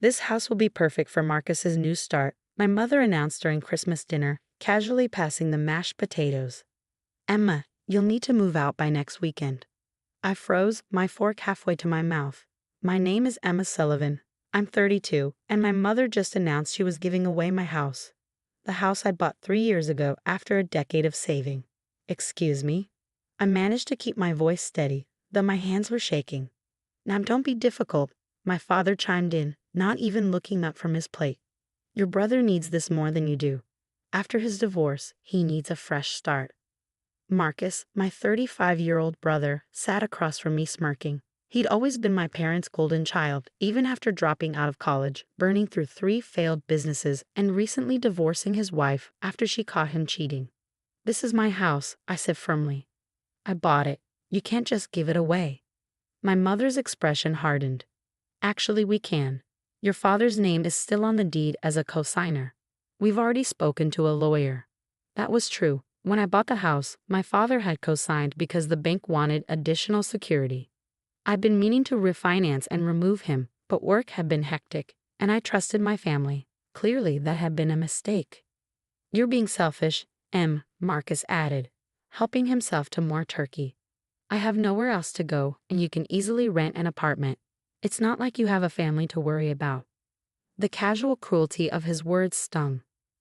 This house will be perfect for Marcus's new start, my mother announced during Christmas dinner, casually passing the mashed potatoes. Emma, you'll need to move out by next weekend. I froze, my fork halfway to my mouth. My name is Emma Sullivan. I'm 32, and my mother just announced she was giving away my house. The house I bought 3 years ago after a decade of saving. Excuse me? I managed to keep my voice steady, though my hands were shaking. Now don't be difficult, my father chimed in, not even looking up from his plate. Your brother needs this more than you do. After his divorce, he needs a fresh start. Marcus, my 35-year-old brother, sat across from me smirking. He'd always been my parents' golden child, even after dropping out of college, burning through 3 failed businesses, and recently divorcing his wife after she caught him cheating. This is my house, I said firmly. I bought it. You can't just give it away. My mother's expression hardened. Actually, we can. Your father's name is still on the deed as a cosigner. We've already spoken to a lawyer. That was true. When I bought the house, my father had co-signed because the bank wanted additional security. I'd been meaning to refinance and remove him, but work had been hectic, and I trusted my family. Clearly, that had been a mistake. You're being selfish, Marcus added, helping himself to more turkey. I have nowhere else to go, and you can easily rent an apartment. It's not like you have a family to worry about. The casual cruelty of his words stung.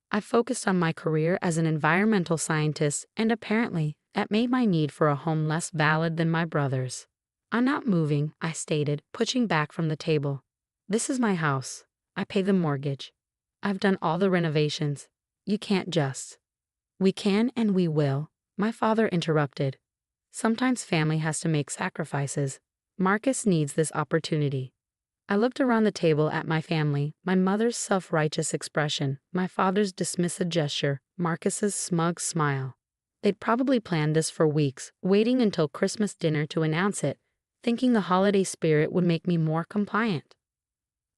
I focused on my career as an environmental scientist, and apparently, that made my need for a home less valid than my brother's. I'm not moving, I stated, pushing back from the table. This is my house. I pay the mortgage. I've done all the renovations. You can't just. We can and we will, my father interrupted. Sometimes family has to make sacrifices. Marcus needs this opportunity. I looked around the table at my family, my mother's self-righteous expression, my father's dismissive gesture, Marcus's smug smile. They'd probably planned this for weeks, waiting until Christmas dinner to announce it, thinking the holiday spirit would make me more compliant.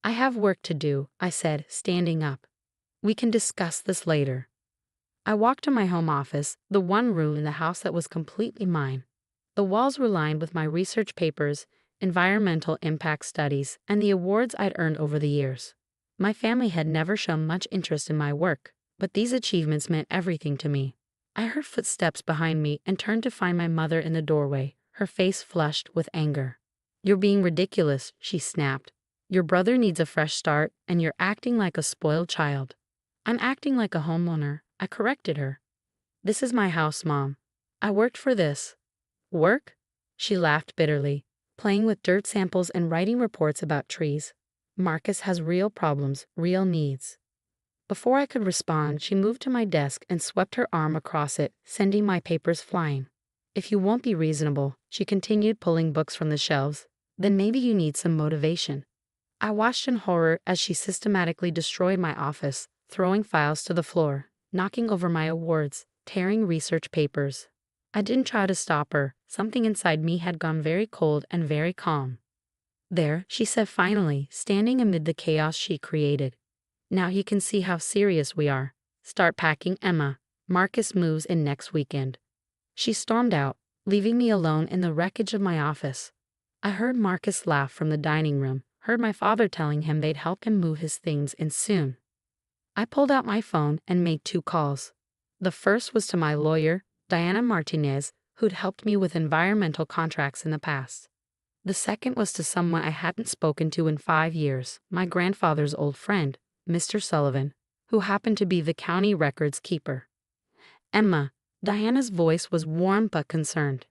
I have work to do, I said, standing up. We can discuss this later. I walked to my home office, the one room in the house that was completely mine. The walls were lined with my research papers, environmental impact studies, and the awards I'd earned over the years. My family had never shown much interest in my work, but these achievements meant everything to me. I heard footsteps behind me and turned to find my mother in the doorway, her face flushed with anger. You're being ridiculous, she snapped. Your brother needs a fresh start, and you're acting like a spoiled child. I'm acting like a homeowner, I corrected her. This is my house, Mom. I worked for this. Work? She laughed bitterly, playing with dirt samples and writing reports about trees. Marcus has real problems, real needs. Before I could respond, she moved to my desk and swept her arm across it, sending my papers flying. If you won't be reasonable, she continued pulling books from the shelves, then maybe you need some motivation. I watched in horror as she systematically destroyed my office, throwing files to the floor, knocking over my awards, tearing research papers. I didn't try to stop her. Something inside me had gone very cold and very calm. There, she said finally, standing amid the chaos she created. Now you can see how serious we are. Start packing, Emma. Marcus moves in next weekend. She stormed out, leaving me alone in the wreckage of my office. I heard Marcus laugh from the dining room, heard my father telling him they'd help him move his things in soon. I pulled out my phone and made 2 calls. The first was to my lawyer, Diana Martinez, who'd helped me with environmental contracts in the past. The second was to someone I hadn't spoken to in 5 years, my grandfather's old friend, Mr. Sullivan, who happened to be the county records keeper. Emma, Diana's voice was warm but concerned.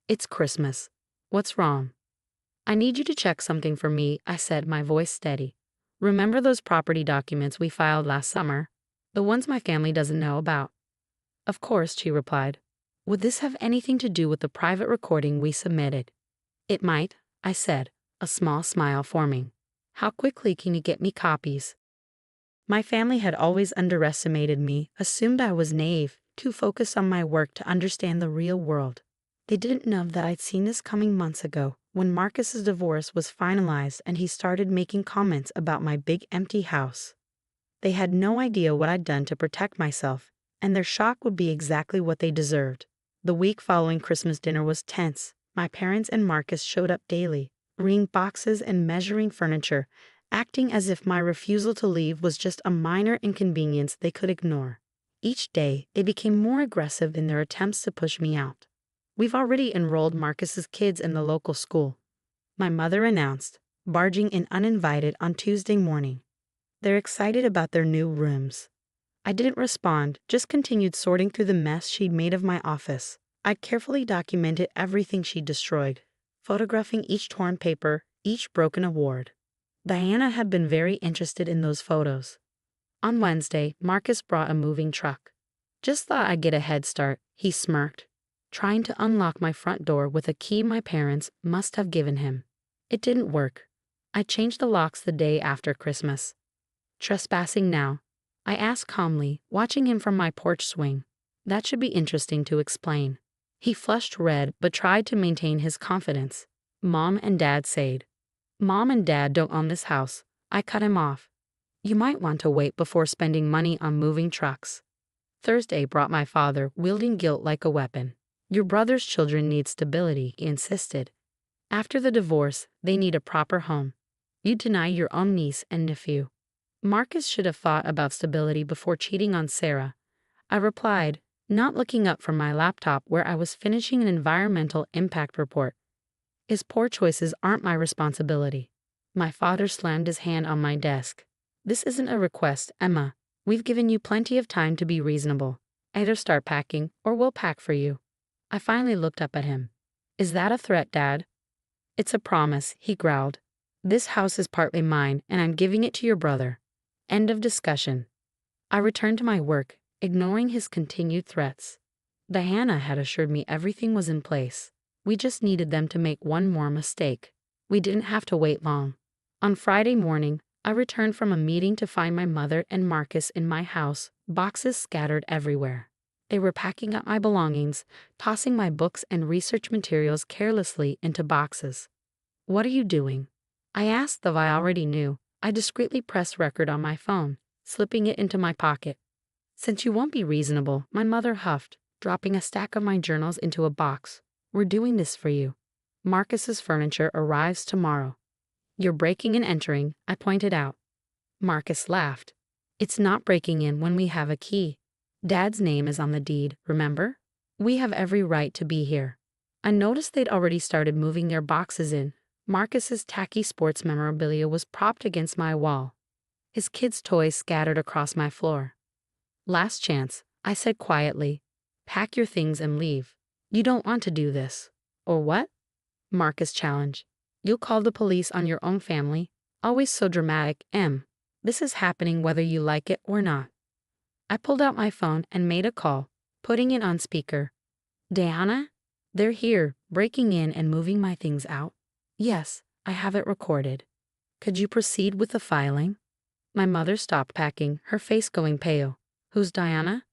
It's Christmas. What's wrong? I need you to check something for me, I said, my voice steady. Remember those property documents we filed last summer? The ones my family doesn't know about. Of course, she replied. Would this have anything to do with the private recording we submitted? It might, I said, a small smile forming. How quickly can you get me copies? My family had always underestimated me, assumed I was naive, too focused on my work to understand the real world. They didn't know that I'd seen this coming months ago, when Marcus's divorce was finalized and he started making comments about my big empty house. They had no idea what I'd done to protect myself, and their shock would be exactly what they deserved. The week following Christmas dinner was tense. My parents and Marcus showed up daily, bringing boxes and measuring furniture, acting as if my refusal to leave was just a minor inconvenience they could ignore. Each day, they became more aggressive in their attempts to push me out. We've already enrolled Marcus's kids in the local school, my mother announced, barging in uninvited on Tuesday morning. They're excited about their new rooms. I didn't respond, just continued sorting through the mess she'd made of my office. I carefully documented everything she'd destroyed, photographing each torn paper, each broken award. Diana had been very interested in those photos. On Wednesday, Marcus brought a moving truck. Just thought I'd get a head start, he smirked, trying to unlock my front door with a key my parents must have given him. It didn't work. I changed the locks the day after Christmas. Trespassing now? I asked calmly, watching him from my porch swing. That should be interesting to explain. He flushed red but tried to maintain his confidence. Mom and Dad said. Mom and Dad don't own this house. I cut him off. You might want to wait before spending money on moving trucks. Thursday brought my father, wielding guilt like a weapon. Your brother's children need stability, he insisted. After the divorce, they need a proper home. You deny your own niece and nephew. Marcus should have thought about stability before cheating on Sarah. I replied, not looking up from my laptop where I was finishing an environmental impact report. His poor choices aren't my responsibility. My father slammed his hand on my desk. This isn't a request, Emma. We've given you plenty of time to be reasonable. Either start packing, or we'll pack for you. I finally looked up at him. Is that a threat, Dad? It's a promise, he growled. This house is partly mine, and I'm giving it to your brother. End of discussion. I returned to my work, ignoring his continued threats. Diana had assured me everything was in place. We just needed them to make one more mistake. We didn't have to wait long. On Friday morning, I returned from a meeting to find my mother and Marcus in my house, boxes scattered everywhere. They were packing up my belongings, tossing my books and research materials carelessly into boxes. What are you doing? I asked, though I already knew. I discreetly pressed record on my phone, slipping it into my pocket. Since you won't be reasonable, my mother huffed, dropping a stack of my journals into a box. We're doing this for you. Marcus's furniture arrives tomorrow. You're breaking and entering, I pointed out. Marcus laughed. It's not breaking in when we have a key. Dad's name is on the deed, remember? We have every right to be here. I noticed they'd already started moving their boxes in. Marcus's tacky sports memorabilia was propped against my wall. His kids' toys scattered across my floor. Last chance, I said quietly. Pack your things and leave. You don't want to do this. Or what? Marcus challenged. You'll call the police on your own family. Always so dramatic, Em. This is happening whether you like it or not. I pulled out my phone and made a call, putting it on speaker. Diana? They're here, breaking in and moving my things out. Yes, I have it recorded. Could you proceed with the filing? My mother stopped packing, her face going pale. Who's Diana?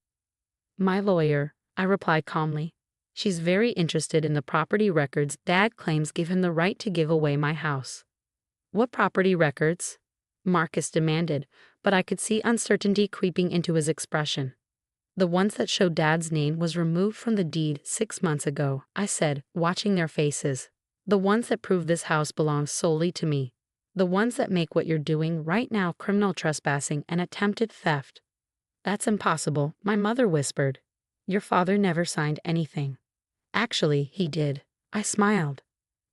My lawyer, I replied calmly. She's very interested in the property records Dad claims give him the right to give away my house. What property records? Marcus demanded, but I could see uncertainty creeping into his expression. The ones that showed Dad's name was removed from the deed 6 months ago, I said, watching their faces. The ones that prove this house belongs solely to me. The ones that make what you're doing right now criminal trespassing and attempted theft. That's impossible, my mother whispered. Your father never signed anything. Actually, he did. I smiled.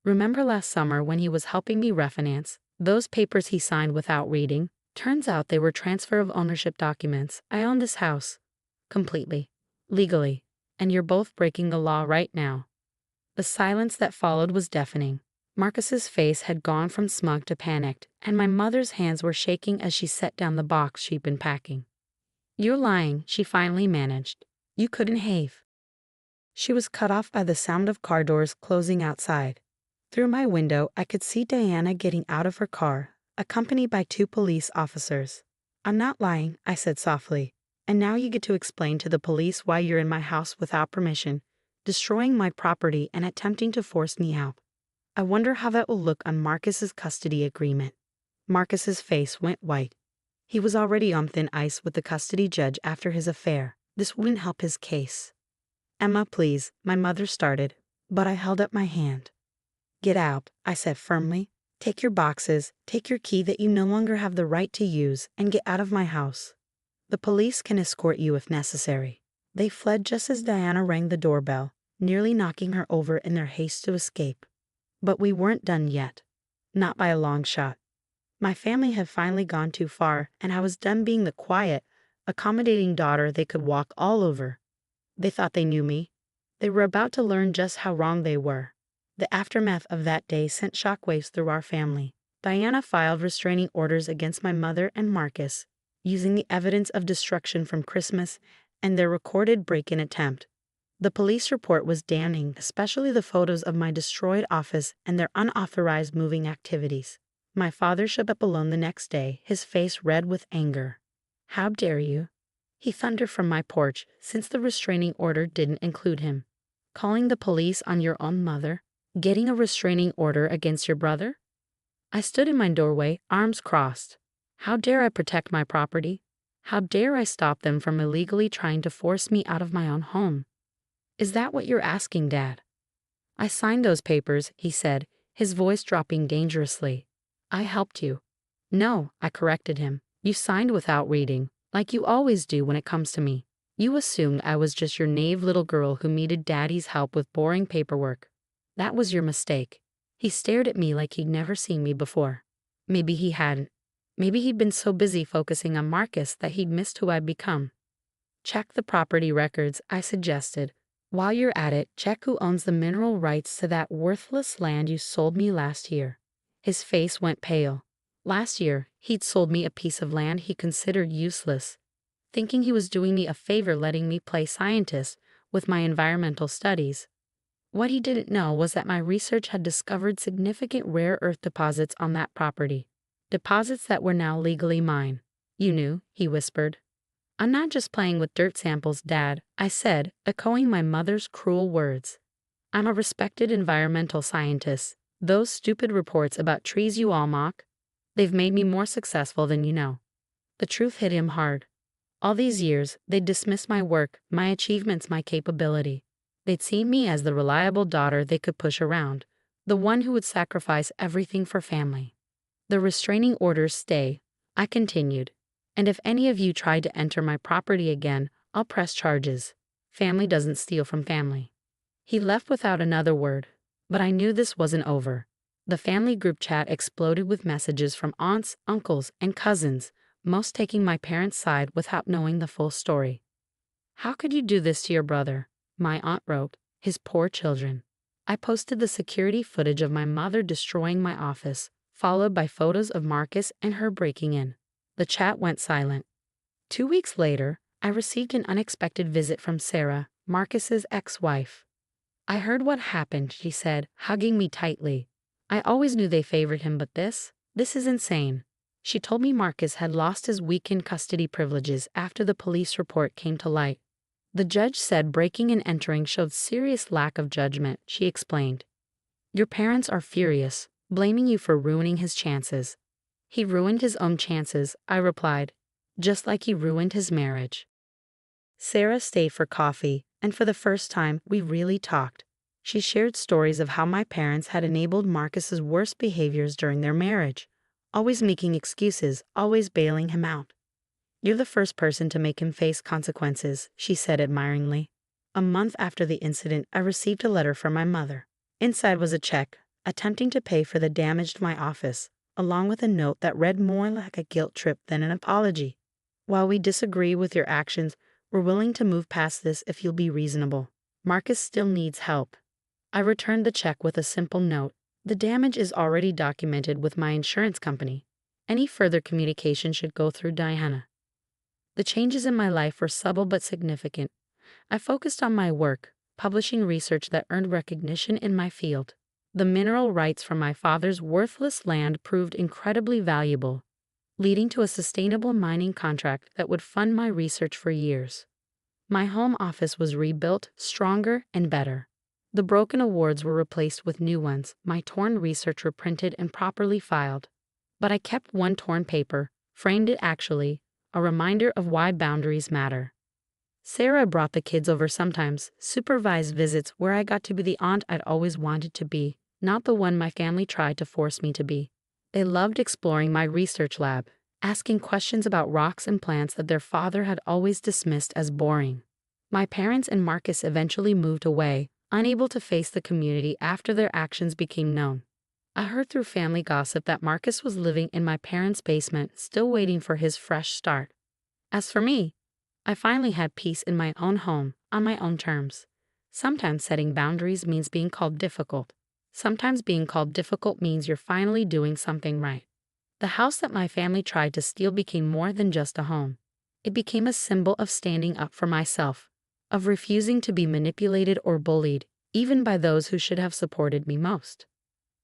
Remember last summer when he was helping me refinance? Those papers he signed without reading? Turns out they were transfer of ownership documents. I own this house. Completely. Legally. And you're both breaking the law right now. The silence that followed was deafening. Marcus's face had gone from smug to panicked, and my mother's hands were shaking as she set down the box she'd been packing. You're lying, she finally managed. You couldn't have. She was cut off by the sound of car doors closing outside. Through my window, I could see Diana getting out of her car, accompanied by 2 police officers. I'm not lying, I said softly. And now you get to explain to the police why you're in my house without permission, destroying my property and attempting to force me out. I wonder how that will look on Marcus's custody agreement. Marcus's face went white. He was already on thin ice with the custody judge after his affair. This wouldn't help his case. Emma, please, my mother started, but I held up my hand. Get out, I said firmly. Take your boxes, take your key that you no longer have the right to use, and get out of my house. The police can escort you if necessary." They fled just as Diana rang the doorbell, nearly knocking her over in their haste to escape. But we weren't done yet. Not by a long shot. My family had finally gone too far, and I was done being the quiet, accommodating daughter they could walk all over. They thought they knew me. They were about to learn just how wrong they were. The aftermath of that day sent shockwaves through our family. Diana filed restraining orders against my mother and Marcus, using the evidence of destruction from Christmas and their recorded break-in attempt. The police report was damning, especially the photos of my destroyed office and their unauthorized moving activities. My father showed up alone the next day, his face red with anger. "How dare you?" he thundered from my porch, since the restraining order didn't include him. "Calling the police on your own mother? Getting a restraining order against your brother?" I stood in my doorway, arms crossed. How dare I protect my property? How dare I stop them from illegally trying to force me out of my own home? "Is that what you're asking, Dad?" "I signed those papers," he said, his voice dropping dangerously. "I helped you." "No," I corrected him. "You signed without reading, like you always do when it comes to me. You assumed I was just your naive little girl who needed Daddy's help with boring paperwork. That was your mistake." He stared at me like he'd never seen me before. Maybe he hadn't. Maybe he'd been so busy focusing on Marcus that he'd missed who I'd become. "Check the property records," I suggested. "While you're at it, check who owns the mineral rights to that worthless land you sold me last year." His face went pale. Last year, he'd sold me a piece of land he considered useless, thinking he was doing me a favor letting me play scientist with my environmental studies. What he didn't know was that my research had discovered significant rare earth deposits on that property. Deposits that were now legally mine. "You knew," he whispered. "I'm not just playing with dirt samples, Dad," I said, echoing my mother's cruel words. "I'm a respected environmental scientist. Those stupid reports about trees you all mock, they've made me more successful than you know." The truth hit him hard. All these years, they'd dismissed my work, my achievements, my capability. They'd seen me as the reliable daughter they could push around, the one who would sacrifice everything for family. "The restraining orders stay," I continued. "And if any of you try to enter my property again, I'll press charges. Family doesn't steal from family." He left without another word, but I knew this wasn't over. The family group chat exploded with messages from aunts, uncles, and cousins, most taking my parents' side without knowing the full story. "How could you do this to your brother?" my aunt wrote. "His poor children." I posted the security footage of my mother destroying my office, followed by photos of Marcus and her breaking in. The chat went silent. 2 weeks later, I received an unexpected visit from Sarah, Marcus's ex-wife. "I heard what happened," she said, hugging me tightly. "I always knew they favored him, but this is insane." She told me Marcus had lost his weekend custody privileges after the police report came to light. "The judge said breaking and entering showed serious lack of judgment," she explained. "Your parents are furious, blaming you for ruining his chances." "He ruined his own chances," I replied, "just like he ruined his marriage." Sarah stayed for coffee, and for the first time, we really talked. She shared stories of how my parents had enabled Marcus's worst behaviors during their marriage, always making excuses, always bailing him out. "You're the first person to make him face consequences," she said admiringly. A month after the incident, I received a letter from my mother. Inside was a check, attempting to pay for the damage to my office, along with a note that read more like a guilt trip than an apology. "While we disagree with your actions, we're willing to move past this if you'll be reasonable. Marcus still needs help." I returned the check with a simple note. "The damage is already documented with my insurance company. Any further communication should go through Diana." The changes in my life were subtle but significant. I focused on my work, publishing research that earned recognition in my field. The mineral rights from my father's worthless land proved incredibly valuable, leading to a sustainable mining contract that would fund my research for years. My home office was rebuilt, stronger and better. The broken awards were replaced with new ones, my torn research reprinted and properly filed. But I kept one torn paper, framed it actually, a reminder of why boundaries matter. Sarah brought the kids over sometimes, supervised visits where I got to be the aunt I'd always wanted to be, not the one my family tried to force me to be. They loved exploring my research lab, asking questions about rocks and plants that their father had always dismissed as boring. My parents and Marcus eventually moved away, unable to face the community after their actions became known. I heard through family gossip that Marcus was living in my parents' basement, still waiting for his fresh start. As for me, I finally had peace in my own home, on my own terms. Sometimes setting boundaries means being called difficult. Sometimes being called difficult means you're finally doing something right. The house that my family tried to steal became more than just a home. It became a symbol of standing up for myself, of refusing to be manipulated or bullied, even by those who should have supported me most.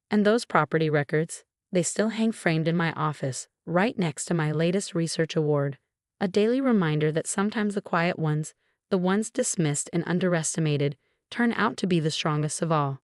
And those property records, they still hang framed in my office, right next to my latest research award, a daily reminder that sometimes the quiet ones, the ones dismissed and underestimated, turn out to be the strongest of all.